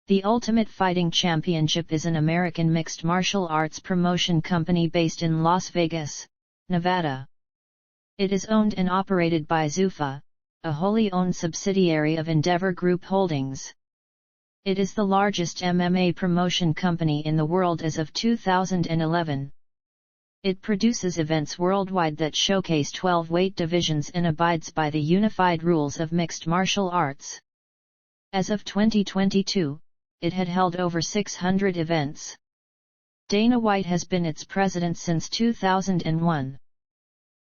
The Ultimate Fighting Championship is an American mixed martial arts promotion company based in Las Vegas, Nevada. It is owned and operated by Zuffa, a wholly owned subsidiary of Endeavor Group Holdings. It is the largest MMA promotion company in the world as of 2011. It produces events worldwide that showcase 12 weight divisions and abides by the unified rules of mixed martial arts. As of 2022, it had held over 600 events. Dana White has been its president since 2001.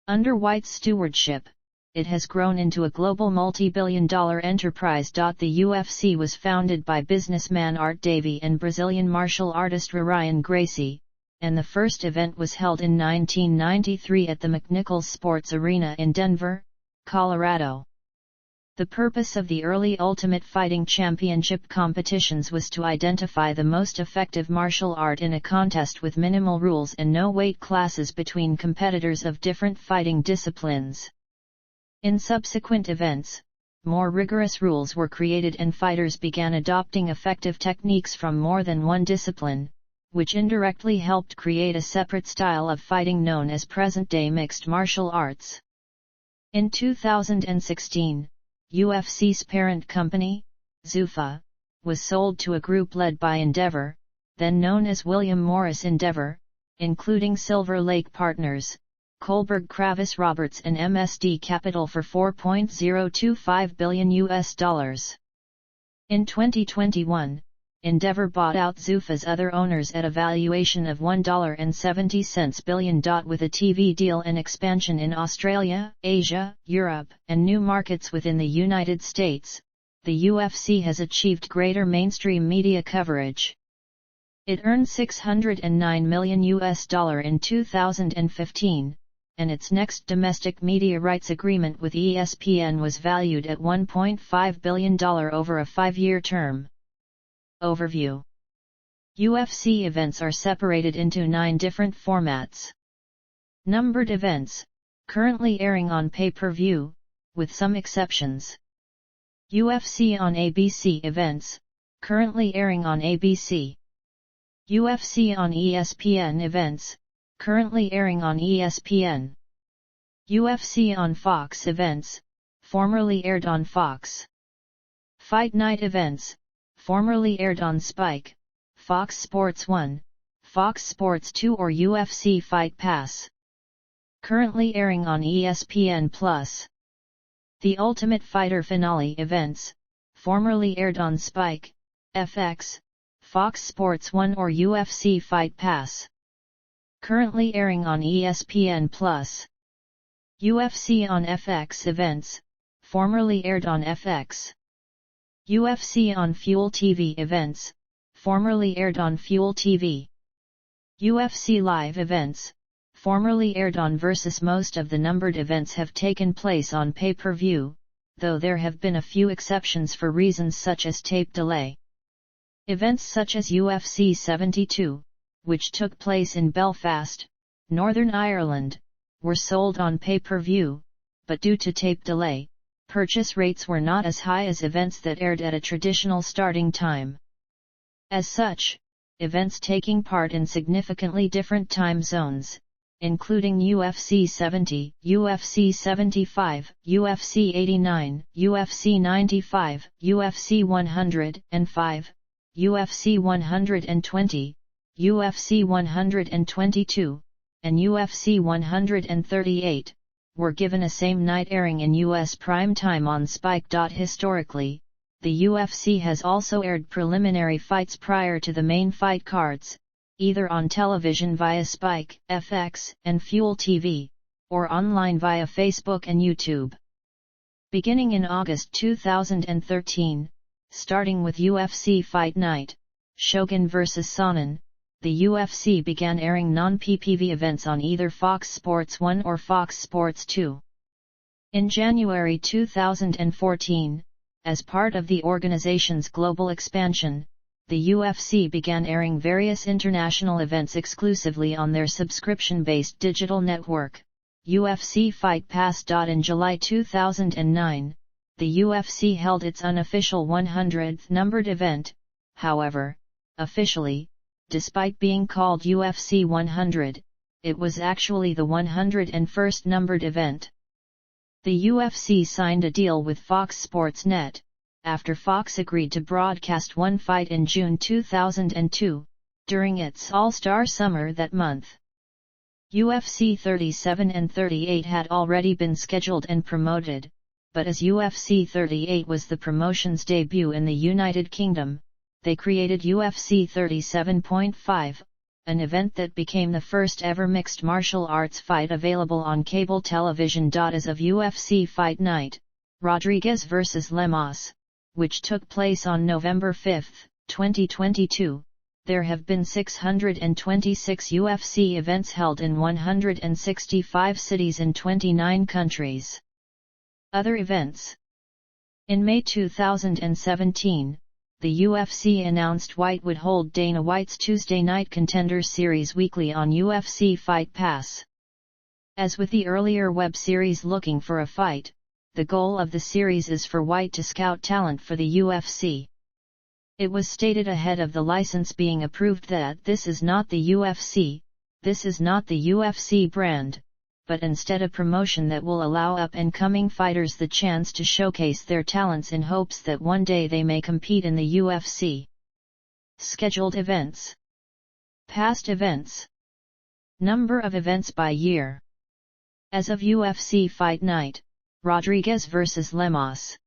Under White's stewardship, it has grown into a global multi-billion-dollar enterprise. The UFC was founded by businessman Art Davie and Brazilian martial artist Ryan Gracie, and the first event was held in 1993 at the McNichols Sports Arena in Denver, Colorado. The purpose of the early Ultimate Fighting Championship competitions was to identify the most effective martial art in a contest with minimal rules and no weight classes between competitors of different fighting disciplines. In subsequent events, more rigorous rules were created and fighters began adopting effective techniques from more than one discipline, which indirectly helped create a separate style of fighting known as present-day mixed martial arts. In 2016, UFC's parent company, Zuffa, was sold to a group led by Endeavor, then known as William Morris Endeavor, including Silver Lake Partners, Kohlberg Kravis Roberts and MSD Capital for $4.025 billion. In 2021, Endeavor bought out Zuffa's other owners at a valuation of $1.70 billion with a TV deal and expansion in Australia, Asia, Europe, and new markets within the United States. The UFC has achieved greater mainstream media coverage. It earned $609 million in 2015, and its next domestic media rights agreement with ESPN was valued at $1.5 billion over a 5-year term. Overview. UFC events are separated into 9 different formats. Numbered events, currently airing on pay-per-view, with some exceptions. UFC on ABC events, currently airing on ABC. UFC on ESPN events, currently airing on ESPN. UFC on Fox events, formerly aired on Fox. Fight Night events, formerly aired on Spike, Fox Sports 1, Fox Sports 2 or UFC Fight Pass. Currently airing on ESPN+. The Ultimate Fighter Finale events, formerly aired on Spike, FX, Fox Sports 1 or UFC Fight Pass. Currently airing on ESPN+. UFC on FX events, formerly aired on FX. UFC on Fuel TV events, formerly aired on Fuel TV. UFC Live events, formerly aired on Versus. Most of the numbered events have taken place on pay-per-view, though there have been a few exceptions for reasons such as tape delay. Events such as UFC 72, which took place in Belfast, Northern Ireland, were sold on pay-per-view, but due to tape delay, purchase rates were not as high as events that aired at a traditional starting time. As such, events taking part in significantly different time zones, including UFC 70, UFC 75, UFC 89, UFC 95, UFC 105, UFC 120, UFC 122, and UFC 138, were given a same-night airing in U.S. prime time on Spike. Historically, the UFC has also aired preliminary fights prior to the main fight cards, either on television via Spike, FX, and Fuel TV, or online via Facebook and YouTube. Beginning in August 2013, starting with UFC Fight Night, Shogun vs. Sonnen, the UFC began airing non-PPV events on either Fox Sports 1 or Fox Sports 2. In January 2014, as part of the organization's global expansion, the UFC began airing various international events exclusively on their subscription-based digital network, UFC Fight Pass. In July 2009, the UFC held its unofficial 100th numbered event, However, officially, despite being called UFC 100, it was actually the 101st numbered event. The UFC signed a deal with Fox Sports Net, after Fox agreed to broadcast one fight in June 2002, during its All-Star Summer that month. UFC 37 and 38 had already been scheduled and promoted, but as UFC 38 was the promotion's debut in the United Kingdom, they created UFC 37.5, an event that became the first ever mixed martial arts fight available on cable television. As of UFC Fight Night, Rodriguez vs. Lemos, which took place on November 5, 2022, there have been 626 UFC events held in 165 cities in 29 countries. Other events. In May 2017, the UFC announced White would hold Dana White's Tuesday Night Contenders series weekly on UFC Fight Pass. As with the earlier web series Looking for a Fight, the goal of the series is for White to scout talent for the UFC. It was stated ahead of the license being approved that this is not the UFC brand, but instead a promotion that will allow up-and-coming fighters the chance to showcase their talents in hopes that one day they may compete in the UFC. Scheduled events. Past events. Number of events by year. As of UFC Fight Night, Rodriguez vs. Lemos.